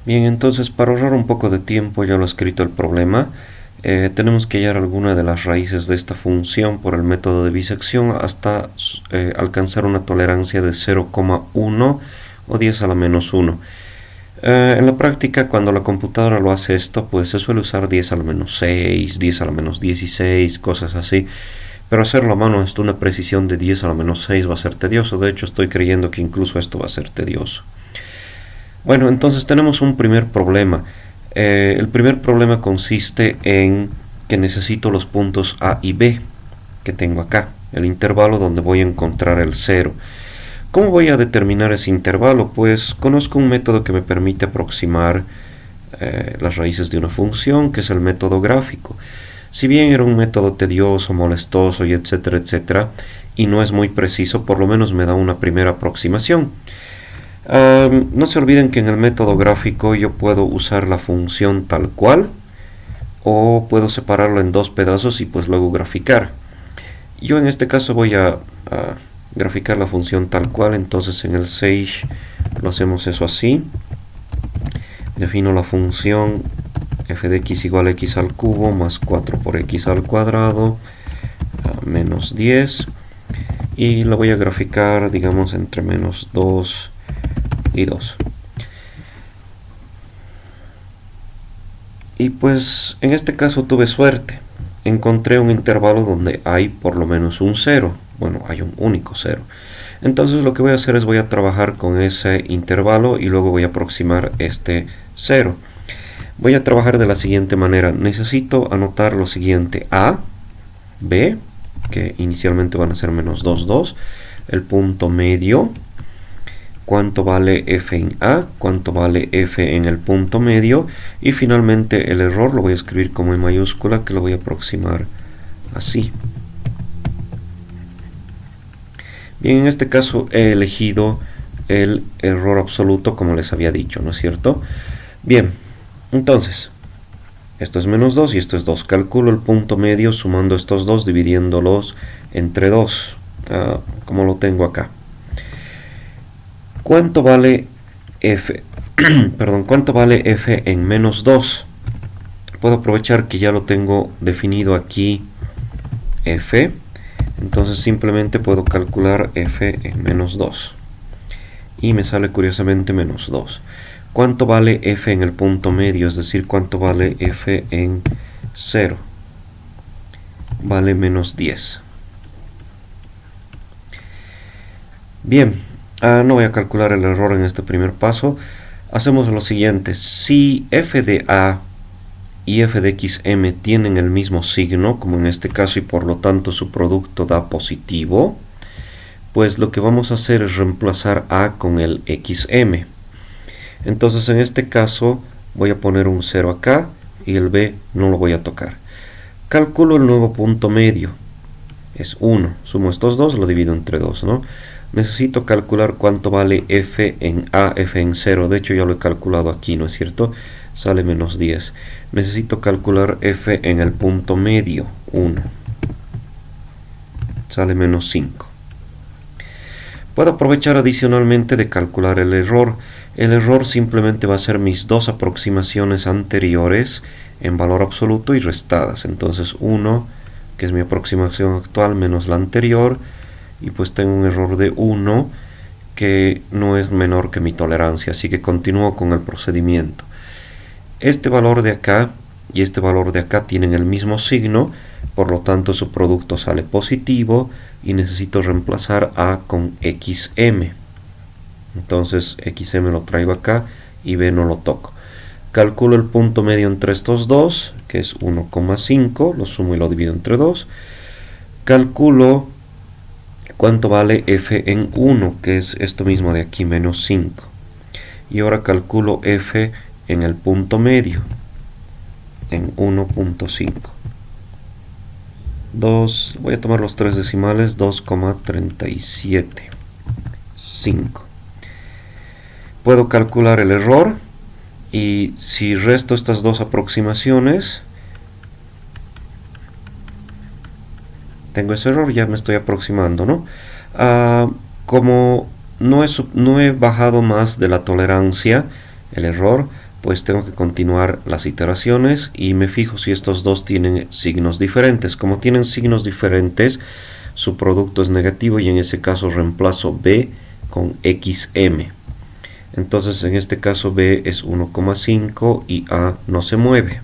Bien, entonces para ahorrar un poco de tiempo ya lo he escrito el problema. Tenemos que hallar alguna de las raíces de esta función por el método de bisección hasta alcanzar una tolerancia de 0,1 o 10 a la menos 1. En la práctica, cuando la computadora lo hace esto, pues se suele usar 10 a la menos 6, 10 a la menos 16, cosas así. Pero hacerlo a mano hasta una precisión de 10 a la menos 6 va a ser tedioso. De hecho, estoy creyendo que incluso esto va a ser tedioso. Bueno, entonces tenemos un primer problema. El primer problema consiste en que necesito los puntos A y B que tengo acá, el intervalo donde voy a encontrar el cero. ¿Cómo voy a determinar ese intervalo? Pues conozco un método que me permite aproximar las raíces de una función, que es el método gráfico. Si bien era un método tedioso, molestoso y etcétera, etcétera, y no es muy preciso, por lo menos me da una primera aproximación. No se olviden que en el método gráfico yo puedo usar la función tal cual o puedo separarlo en dos pedazos y pues luego graficar. Yo en este caso voy a graficar la función tal cual, entonces en el Sage lo hacemos eso así. Defino la función f de x igual a x al cubo más 4 por x al cuadrado menos 10 y lo voy a graficar, digamos, entre menos 2 y 2. Y pues en este caso tuve suerte. Encontré un intervalo donde hay por lo menos un 0. Bueno, hay un único 0. Entonces lo que voy a hacer es voy a trabajar con ese intervalo y luego voy a aproximar este 0. Voy a trabajar de la siguiente manera. Necesito anotar lo siguiente. A, B, que inicialmente van a ser menos 2, 2. El punto medio. Cuánto vale f en A, cuánto vale f en el punto medio, y finalmente el error lo voy a escribir como en mayúscula, que lo voy a aproximar así. Bien, en este caso he elegido el error absoluto como les había dicho, ¿no es cierto? Bien, entonces, esto es menos 2 y esto es 2. Calculo el punto medio sumando estos dos, dividiéndolos entre 2, como lo tengo acá. ¿Cuánto vale f? Perdón, ¿cuánto vale f en menos 2? Puedo aprovechar que ya lo tengo definido aquí, f. Entonces simplemente puedo calcular f en menos 2. Y me sale curiosamente menos 2. ¿Cuánto vale f en el punto medio? Es decir, ¿cuánto vale f en 0? Vale menos 10. Bien. No voy a calcular el error en este primer paso. Hacemos lo siguiente. Si f de a y f de xm tienen el mismo signo, como en este caso, y por lo tanto su producto da positivo, pues lo que vamos a hacer es reemplazar a con el xm. Entonces en este caso voy a poner un 0 acá y el b no lo voy a tocar. Calculo el nuevo punto medio. Es 1. Sumo estos dos, lo divido entre 2, ¿no? Necesito calcular cuánto vale f en A, f en 0. De hecho ya lo he calculado aquí, ¿no es cierto? Sale menos 10. Necesito calcular f en el punto medio, 1. Sale menos 5. Puedo aprovechar adicionalmente de calcular el error. El error simplemente va a ser mis dos aproximaciones anteriores en valor absoluto y restadas. Entonces 1, que es mi aproximación actual, menos la anterior, y pues tengo un error de 1 que no es menor que mi tolerancia, así que continúo con el procedimiento. Este valor de acá y este valor de acá tienen el mismo signo, por lo tanto su producto sale positivo y necesito reemplazar a con xm. Entonces xm lo traigo acá y b no lo toco. Calculo el punto medio entre estos dos, que es 1,5, lo sumo y lo divido entre 2. Calculo cuánto vale f en 1, que es esto mismo de aquí, menos 5. Y ahora calculo f en el punto medio, en 1,5. 2, voy a tomar los tres decimales, 2,375. Puedo calcular el error y si resto estas dos aproximaciones, tengo ese error, ya me estoy aproximando, ¿no? Como no he bajado más de la tolerancia, el error, pues tengo que continuar las iteraciones y me fijo si estos dos tienen signos diferentes. Como tienen signos diferentes, su producto es negativo y en ese caso reemplazo b con xm. Entonces en este caso b es 1,5 y a no se mueve.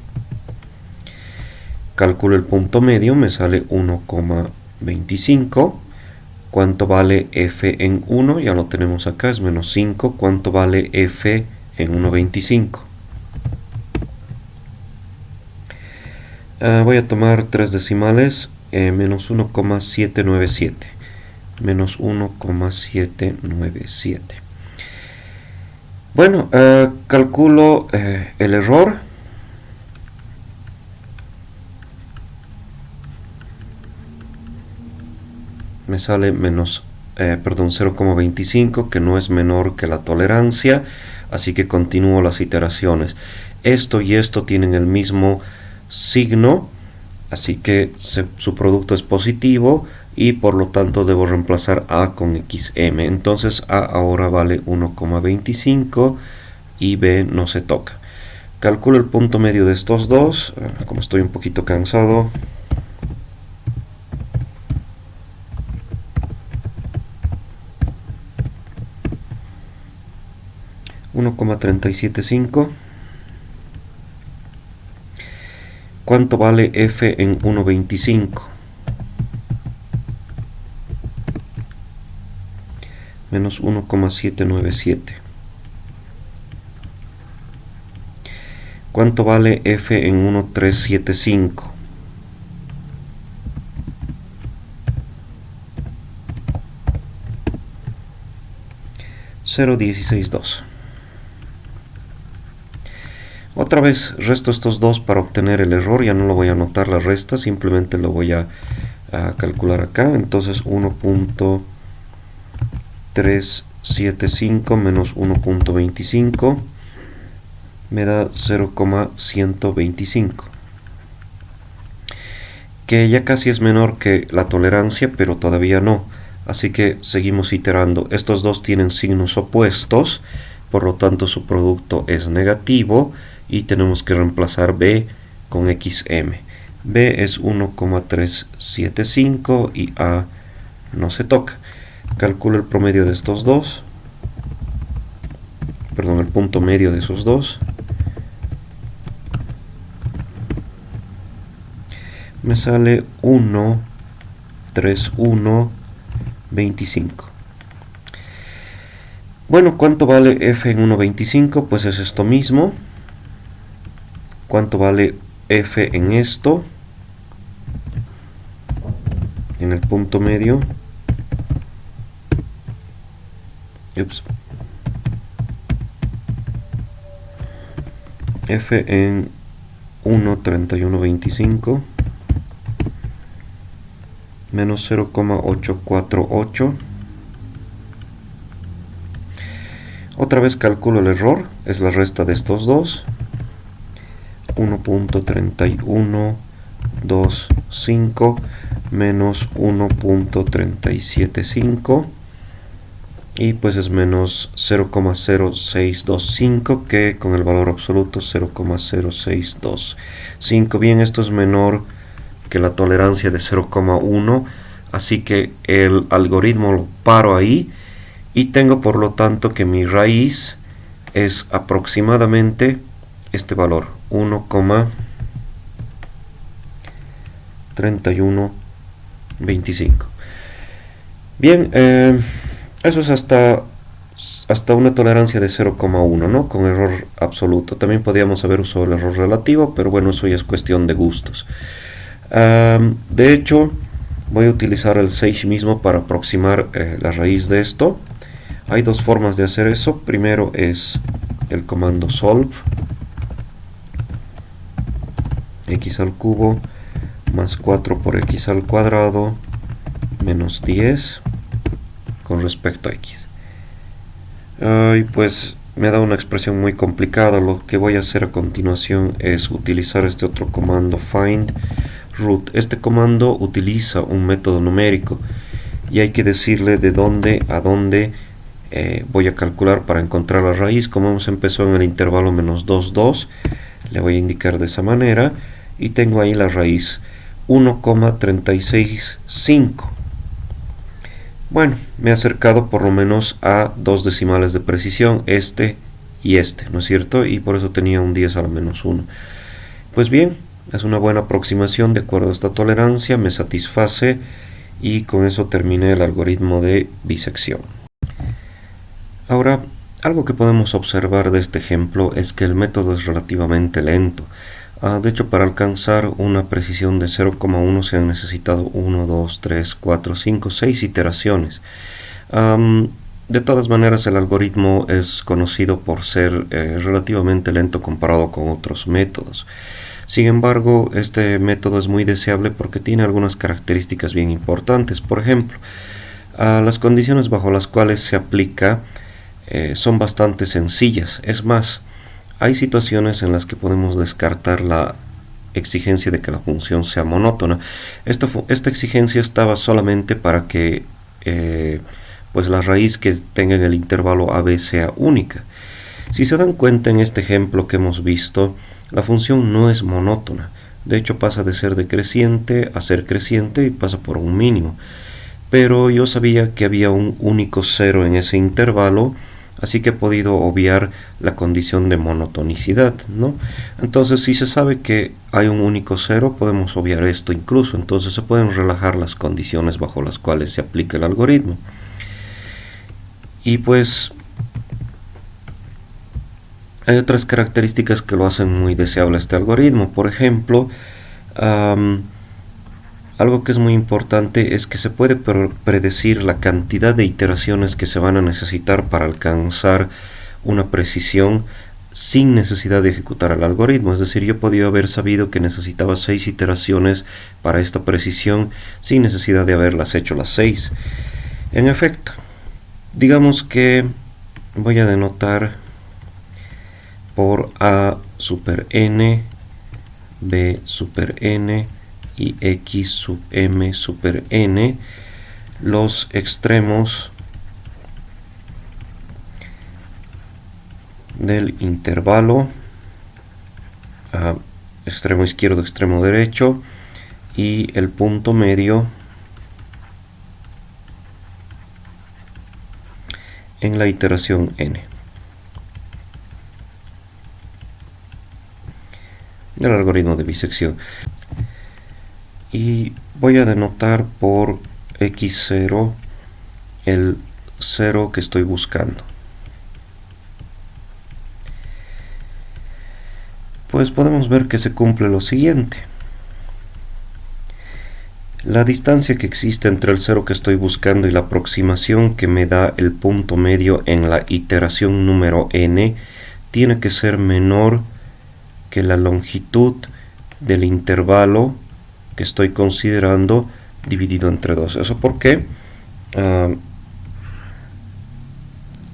Calculo el punto medio, me sale 1,25. ¿Cuánto vale f en 1? Ya lo tenemos acá, es menos 5. ¿Cuánto vale f en 1,25? Voy a tomar 3 decimales, menos 1,797. Menos 1,797. Bueno, calculo el error. Me sale menos, 0,25, que no es menor que la tolerancia, así que continúo las iteraciones. Esto y esto tienen el mismo signo, así que su producto es positivo y por lo tanto debo reemplazar a con xm. Entonces a ahora vale 1,25 y b no se toca. Calculo el punto medio de estos dos, como estoy un poquito cansado. 1,375. ¿Cuánto vale f en 1,25? Menos 1,797. ¿Cuánto vale f en 1,375? $0,162. Otra vez resto estos dos para obtener el error, ya no lo voy a anotar la resta, simplemente lo voy a calcular acá. Entonces 1,375 menos 1,25 me da 0,125, que ya casi es menor que la tolerancia, pero todavía no, así que seguimos iterando. Estos dos tienen signos opuestos, por lo tanto su producto es negativo y tenemos que reemplazar b con xm. b es 1,375 y a no se toca. Calculo el promedio de estos dos, perdón, el punto medio de esos dos. Me sale 1,3125. Bueno, ¿cuánto vale f en 1,25? Pues es esto mismo. ¿Cuánto vale f en esto? En el punto medio. Ups. F en 1,3125 menos 0,848. Otra vez calculo el error, es la resta de estos dos. 1,3125 menos 1,375 y pues es menos 0,0625, que con el valor absoluto 0,0625. Bien, esto es menor que la tolerancia de 0,1, así que el algoritmo lo paro ahí y tengo por lo tanto que mi raíz es aproximadamente este valor, 1,3125. Bien, eso es hasta una tolerancia de 0,1, ¿no? Con error absoluto. También podríamos haber usado el error relativo, pero bueno, eso ya es cuestión de gustos. De hecho, voy a utilizar el Sage mismo para aproximar la raíz de esto. Hay dos formas de hacer eso. Primero es el comando solve, x al cubo más 4 por x al cuadrado menos 10 con respecto a x. Y pues me da una expresión muy complicada. Lo que voy a hacer a continuación es utilizar este otro comando find root. Este comando utiliza un método numérico y hay que decirle de dónde a dónde Voy a calcular para encontrar la raíz. Como hemos empezado en el intervalo menos 2, 2, le voy a indicar de esa manera y tengo ahí la raíz 1,365. Bueno, me he acercado por lo menos a 2 decimales de precisión, este y este, ¿no es cierto? Y por eso tenía un 10 a la menos 1. Pues bien, es una buena aproximación de acuerdo a esta tolerancia, me satisface y con eso terminé el algoritmo de bisección. Ahora, algo que podemos observar de este ejemplo es que el método es relativamente lento. De hecho, para alcanzar una precisión de 0,1 se han necesitado 1, 2, 3, 4, 5, 6 iteraciones. De todas maneras, el algoritmo es conocido por ser relativamente lento comparado con otros métodos. Sin embargo, este método es muy deseable porque tiene algunas características bien importantes. Por ejemplo, las condiciones bajo las cuales se aplica son bastante sencillas. Es más, hay situaciones en las que podemos descartar la exigencia de que la función sea monótona. Esta exigencia estaba solamente para que pues la raíz que tenga en el intervalo AB sea única. Si se dan cuenta en este ejemplo que hemos visto, la función no es monótona. De hecho, pasa de ser decreciente a ser creciente y pasa por un mínimo. Pero yo sabía que había un único cero en ese intervalo, así que he podido obviar la condición de monotonicidad, ¿no? Entonces, si se sabe que hay un único cero, podemos obviar esto incluso. Entonces se pueden relajar las condiciones bajo las cuales se aplica el algoritmo. Y pues hay otras características que lo hacen muy deseable este algoritmo. Por ejemplo, algo que es muy importante es que se puede predecir la cantidad de iteraciones que se van a necesitar para alcanzar una precisión sin necesidad de ejecutar el algoritmo. Es decir, yo podía haber sabido que necesitaba 6 iteraciones para esta precisión sin necesidad de haberlas hecho las 6. En efecto, digamos que voy a denotar por A super n, B super n y x sub m super n los extremos del intervalo, extremo izquierdo, extremo derecho, y el punto medio en la iteración n del algoritmo de bisección. Y voy a denotar por x0 el 0 que estoy buscando. Pues podemos ver que se cumple lo siguiente. La distancia que existe entre el 0 que estoy buscando y la aproximación que me da el punto medio en la iteración número n tiene que ser menor que la longitud del intervalo que estoy considerando dividido entre 2. ¿Eso por qué?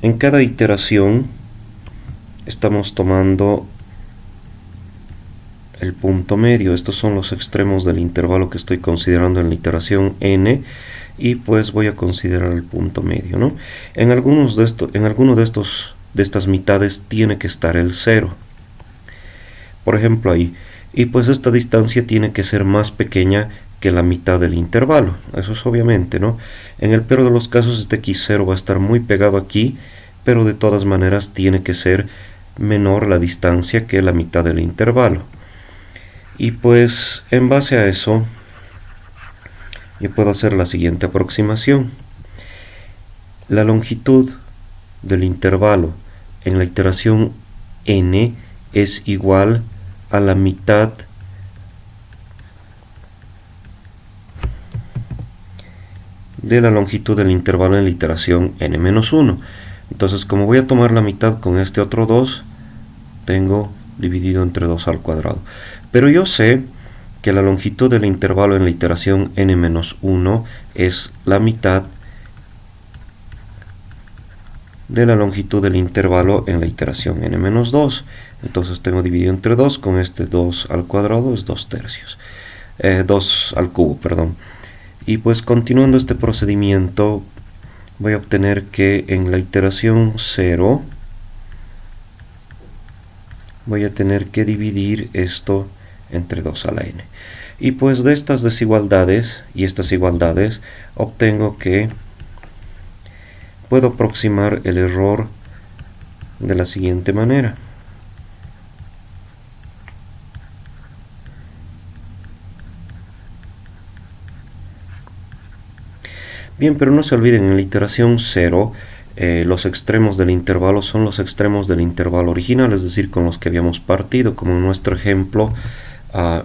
En cada iteración estamos tomando el punto medio. Estos son los extremos del intervalo que estoy considerando en la iteración n, y pues voy a considerar el punto medio, ¿no? En alguno de estas mitades tiene que estar el 0. Por ejemplo, ahí. Y pues esta distancia tiene que ser más pequeña que la mitad del intervalo. Eso es obviamente, ¿no? En el peor de los casos, este x0 va a estar muy pegado aquí, pero de todas maneras tiene que ser menor la distancia que la mitad del intervalo. Y pues en base a eso, yo puedo hacer la siguiente aproximación. La longitud del intervalo en la iteración n es igual a la mitad de la longitud del intervalo en la iteración n-1. Entonces, como voy a tomar la mitad con este otro 2, tengo dividido entre 2 al cuadrado. Pero yo sé que la longitud del intervalo en la iteración n-1 es la mitad de la longitud del intervalo en la iteración n-2. Entonces tengo dividido entre 2, con este 2 al cuadrado es 2 tercios. 2 al cubo, perdón. Y pues continuando este procedimiento, voy a obtener que en la iteración 0 voy a tener que dividir esto entre 2 a la n. Y pues de estas desigualdades y estas igualdades obtengo que puedo aproximar el error de la siguiente manera. Bien, pero no se olviden, en la iteración 0 los extremos del intervalo son los extremos del intervalo original, es decir, con los que habíamos partido, como en nuestro ejemplo,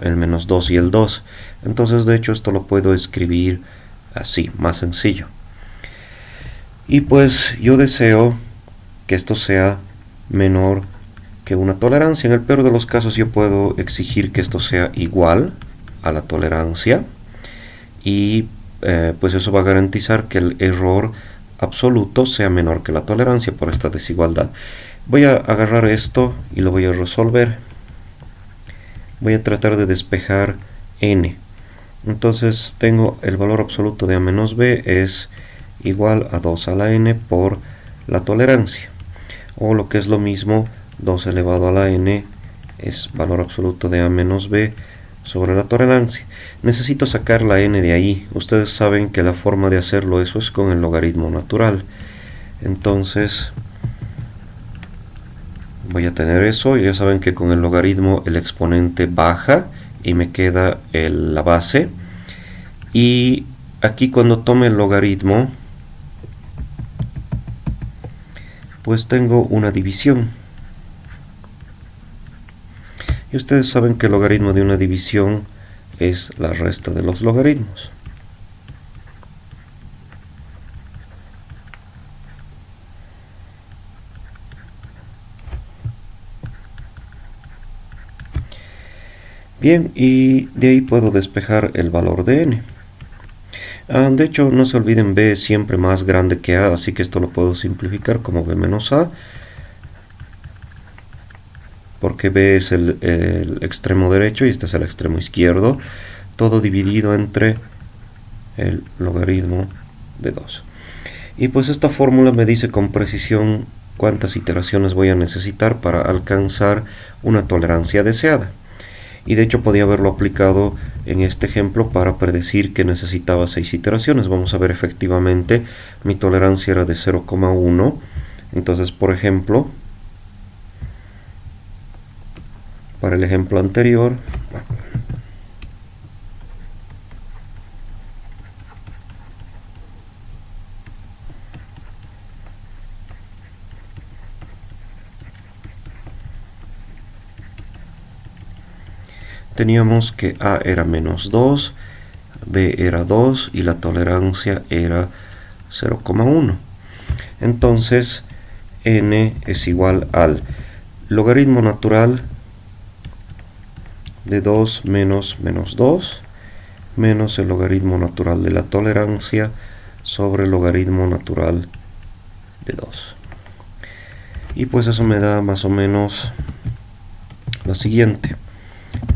el menos 2 y el 2. Entonces, de hecho, esto lo puedo escribir así, más sencillo. Y pues yo deseo que esto sea menor que una tolerancia. En el peor de los casos yo puedo exigir que esto sea igual a la tolerancia, y pues eso va a garantizar que el error absoluto sea menor que la tolerancia por esta desigualdad. Voy a agarrar esto y lo voy a resolver. Voy a tratar de despejar n. Entonces tengo el valor absoluto de a menos b es igual a 2 a la n por la tolerancia, o lo que es lo mismo, 2 elevado a la n es valor absoluto de a menos b sobre la tolerancia. Necesito sacar la n de ahí. Ustedes saben que la forma de hacerlo eso es con el logaritmo natural. Entonces voy a tener eso. Ya saben que con el logaritmo el exponente baja y me queda la base. Y aquí cuando tome el logaritmo, pues tengo una división. Y ustedes saben que el logaritmo de una división es la resta de los logaritmos. Bien, y de ahí puedo despejar el valor de n. De hecho, no se olviden, b es siempre más grande que a, así que esto lo puedo simplificar como b menos a, porque b es el extremo derecho y este es el extremo izquierdo, todo dividido entre el logaritmo de 2. Y pues esta fórmula me dice con precisión cuántas iteraciones voy a necesitar para alcanzar una tolerancia deseada. Y de hecho podía haberlo aplicado en este ejemplo para predecir que necesitaba 6 iteraciones. Vamos a ver, efectivamente mi tolerancia era de 0,1. Entonces, por ejemplo, para el ejemplo anterior, teníamos que a era menos 2, b era 2 y la tolerancia era 0,1. Entonces n es igual al logaritmo natural de 2 menos menos 2 menos el logaritmo natural de la tolerancia sobre el logaritmo natural de 2. Y pues eso me da más o menos lo siguiente.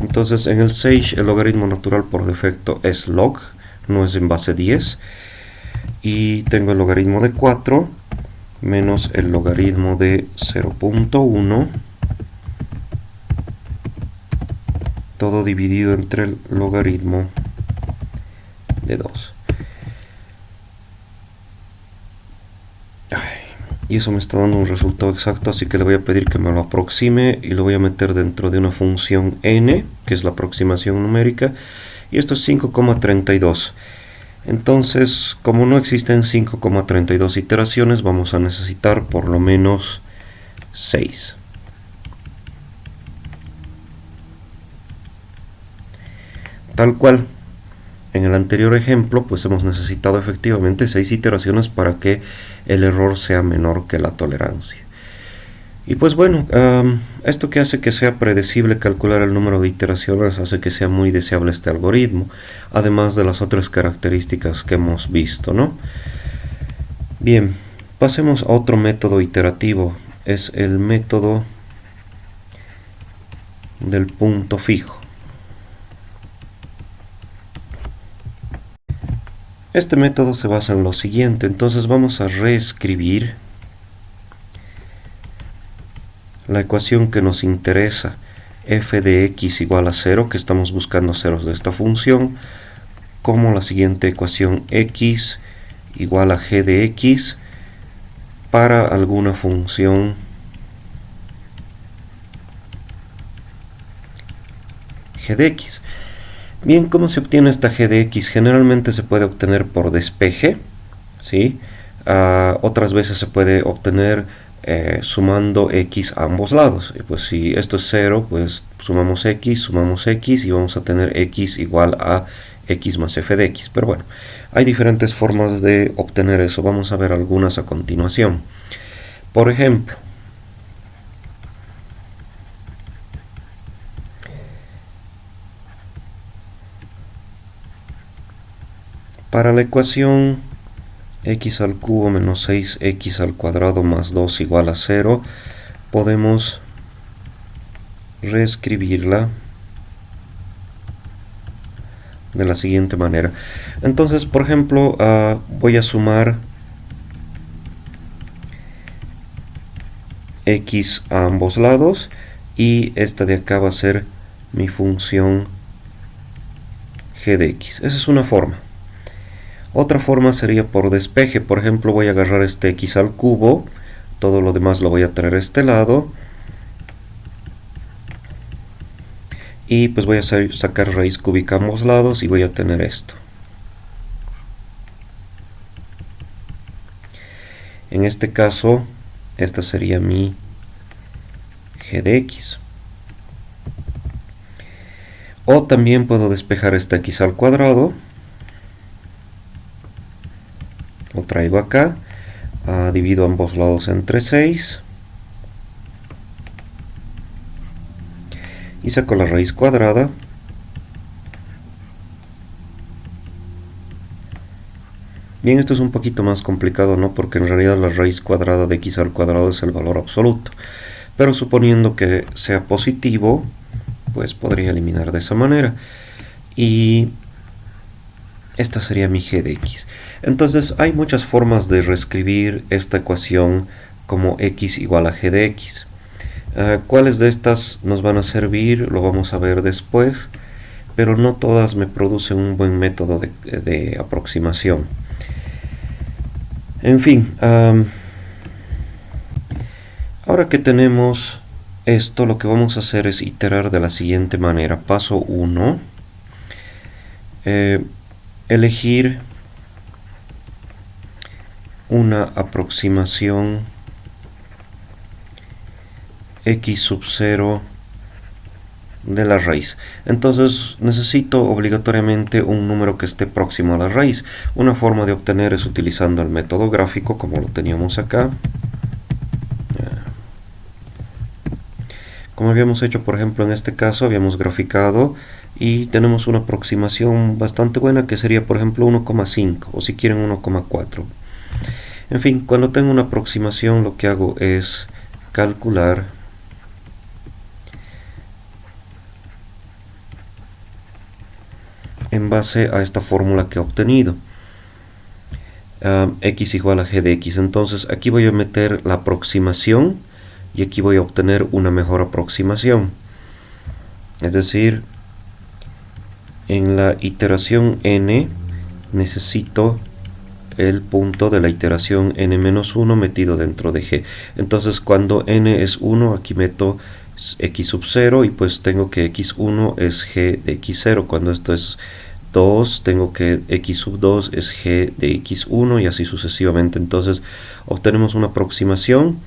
Entonces en el Sage el logaritmo natural por defecto es log, no es en base 10. Y tengo el logaritmo de 4 menos el logaritmo de 0.1, todo dividido entre el logaritmo de 2. Y eso me está dando un resultado exacto, así que le voy a pedir que me lo aproxime y lo voy a meter dentro de una función n, que es la aproximación numérica, y esto es 5,32. Entonces, como no existen 5,32 iteraciones, vamos a necesitar por lo menos 6. Tal cual, en el anterior ejemplo, pues hemos necesitado efectivamente 6 iteraciones para que el error sea menor que la tolerancia. Y pues bueno, esto que hace que sea predecible calcular el número de iteraciones hace que sea muy deseable este algoritmo, además de las otras características que hemos visto, ¿no? Bien, pasemos a otro método iterativo, es el método del punto fijo. Este método se basa en lo siguiente, entonces vamos a reescribir la ecuación que nos interesa, f de x igual a 0, que estamos buscando ceros de esta función, como la siguiente ecuación, x igual a g de x para alguna función g de x. Bien, ¿cómo se obtiene esta g de x? Generalmente se puede obtener por despeje, ¿sí? Otras veces se puede obtener sumando x a ambos lados. Y pues si esto es 0, pues sumamos x y vamos a tener x igual a x más f de x. Pero bueno, hay diferentes formas de obtener eso. Vamos a ver algunas a continuación. Por ejemplo, para la ecuación x al cubo menos 6x al cuadrado más 2 igual a 0, podemos reescribirla de la siguiente manera. Entonces, por ejemplo, voy a sumar x a ambos lados y esta de acá va a ser mi función g de x. Esa es una forma. Otra forma sería por despeje. Por ejemplo, voy a agarrar este x al cubo, todo lo demás lo voy a traer a este lado y pues voy a sacar raíz cúbica a ambos lados y voy a tener esto. En este caso, esta sería mi g de x. O también puedo despejar este x al cuadrado. Lo traigo acá. Divido ambos lados entre 6. Y saco la raíz cuadrada. Bien, esto es un poquito más complicado, ¿no? Porque en realidad la raíz cuadrada de x al cuadrado es el valor absoluto. Pero suponiendo que sea positivo, pues podría eliminar de esa manera. Y esta sería mi g de x. Entonces hay muchas formas de reescribir esta ecuación como x igual a g de x. ¿Cuáles de estas nos van a servir? Lo vamos a ver después, pero no todas me producen un buen método de aproximación. En fin, ahora que tenemos esto, lo que vamos a hacer es iterar de la siguiente manera. Paso 1, elegir una aproximación x sub 0 de la raíz. Entonces necesito obligatoriamente un número que esté próximo a la raíz. Una forma de obtener es utilizando el método gráfico, como lo teníamos acá. Como habíamos hecho, por ejemplo, en este caso, habíamos graficado y tenemos una aproximación bastante buena que sería, por ejemplo, 1,5 o si quieren 1,4. En fin, cuando tengo una aproximación, lo que hago es calcular en base a esta fórmula que he obtenido. X igual a g de x. Entonces aquí voy a meter la aproximación y aquí voy a obtener una mejor aproximación. Es decir, en la iteración n necesito el punto de la iteración n-1 metido dentro de g. Entonces cuando n es 1, aquí meto x sub 0 y pues tengo que x1 es g de x0. Cuando esto es 2, tengo que x sub 2 es g de x1 y así sucesivamente. Entonces obtenemos una aproximación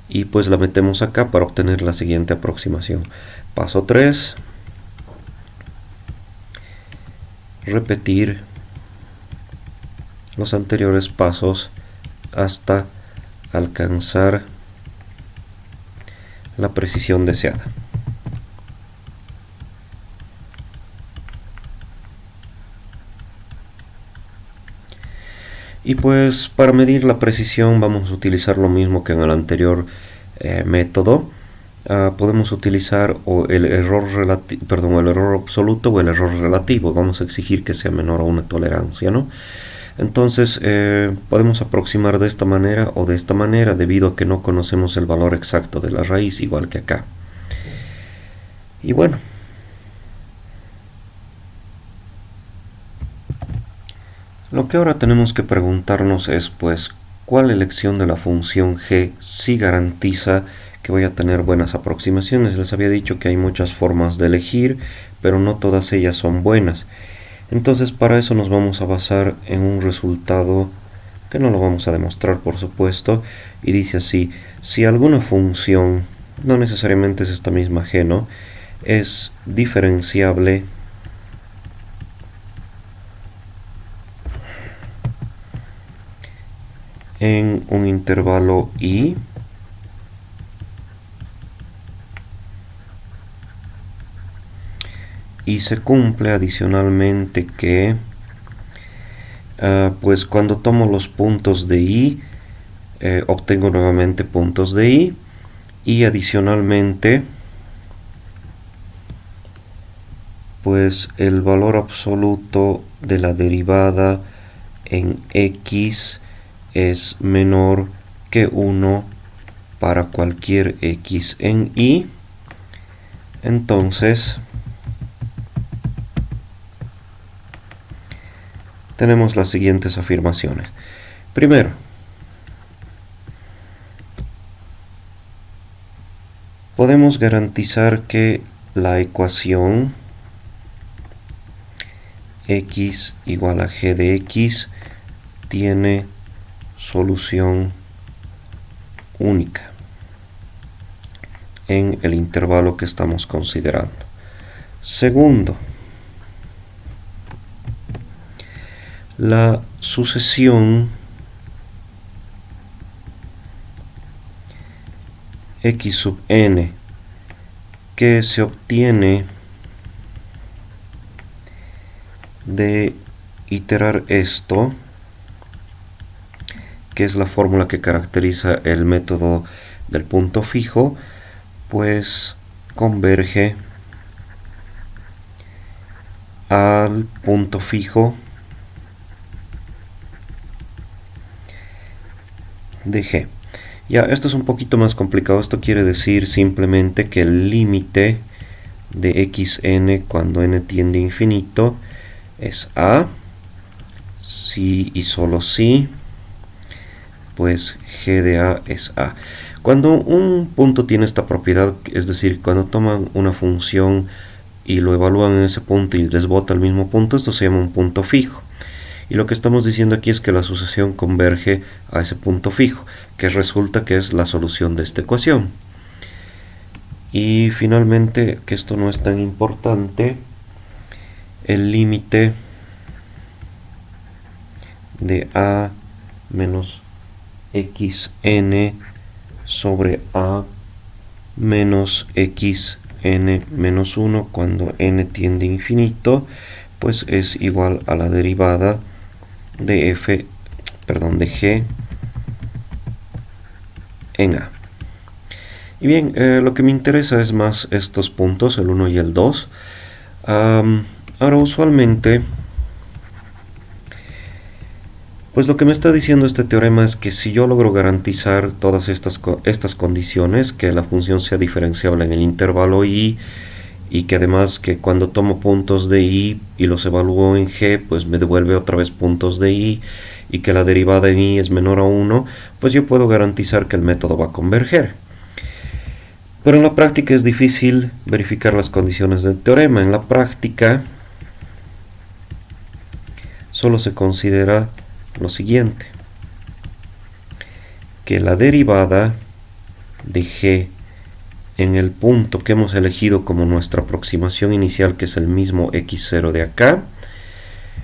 y pues la metemos acá para obtener la siguiente aproximación. Paso 3, repetir los anteriores pasos hasta alcanzar la precisión deseada. Y pues para medir la precisión vamos a utilizar lo mismo que en el anterior método. Podemos utilizar el error absoluto o el error relativo. Vamos a exigir que sea menor a una tolerancia, ¿no? Entonces podemos aproximar de esta manera o de esta manera debido a que no conocemos el valor exacto de la raíz, igual que acá. Y bueno, lo que ahora tenemos que preguntarnos es pues cuál elección de la función g sí garantiza que voy a tener buenas aproximaciones. Les había dicho que hay muchas formas de elegir, pero no todas ellas son buenas. Entonces para eso nos vamos a basar en un resultado que no lo vamos a demostrar, por supuesto, y dice así: si alguna función, no necesariamente es esta misma g, ¿no?, es diferenciable en un intervalo i y se cumple adicionalmente que pues cuando tomo los puntos de i obtengo nuevamente puntos de i, y adicionalmente pues el valor absoluto de la derivada en x es menor que 1 para cualquier x en y. Entonces tenemos las siguientes afirmaciones. Primero, podemos garantizar que la ecuación x igual a g de x tiene solución única en el intervalo que estamos considerando. Segundo, la sucesión x sub n que se obtiene de iterar esto, que es la fórmula que caracteriza el método del punto fijo, pues converge al punto fijo de g. Ya, esto es un poquito más complicado. Esto quiere decir simplemente que el límite de xn cuando n tiende a infinito es a, si y solo si, pues g de a es a. Cuando un punto tiene esta propiedad, es decir, cuando toman una función y lo evalúan en ese punto y les bota el mismo punto, esto se llama un punto fijo. Y lo que estamos diciendo aquí es que la sucesión converge a ese punto fijo, que resulta que es la solución de esta ecuación. Y finalmente, que esto no es tan importante, el límite de a menos xn sobre a menos xn menos 1 cuando n tiende a infinito, pues es igual a la derivada de de g en a. Y bien, lo que me interesa es más estos puntos, el 1 y el 2. Ahora usualmente, pues lo que me está diciendo este teorema es que si yo logro garantizar todas estas condiciones, que la función sea diferenciable en el intervalo i, y que además que cuando tomo puntos de i y los evalúo en g, pues me devuelve otra vez puntos de i, y que la derivada en i es menor a 1, pues yo puedo garantizar que el método va a converger. Pero en la práctica es difícil verificar las condiciones del teorema. En la práctica solo se considera lo siguiente: que la derivada de g en el punto que hemos elegido como nuestra aproximación inicial, que es el mismo x0 de acá,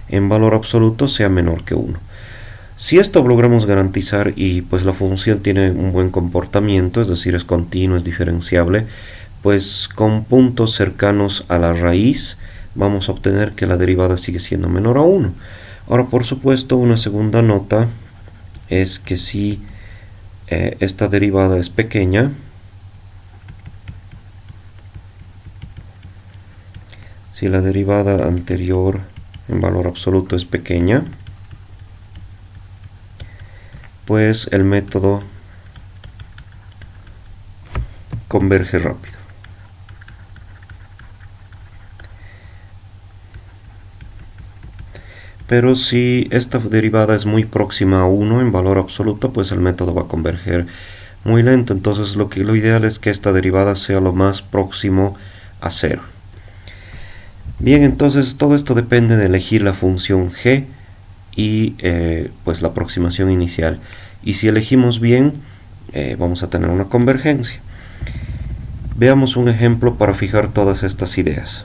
en valor absoluto sea menor que 1. Si esto logramos garantizar y pues la función tiene un buen comportamiento, es decir, es continua, es diferenciable, pues con puntos cercanos a la raíz vamos a obtener que la derivada sigue siendo menor a 1. Ahora, por supuesto, una segunda nota es que si esta derivada es pequeña, si la derivada anterior en valor absoluto es pequeña, pues el método converge rápido. Pero si esta derivada es muy próxima a 1 en valor absoluto, pues el método va a converger muy lento. Entonces lo ideal es que esta derivada sea lo más próximo a 0. Bien, entonces todo esto depende de elegir la función g y pues la aproximación inicial. Y si elegimos bien, vamos a tener una convergencia. Veamos un ejemplo para fijar todas estas ideas.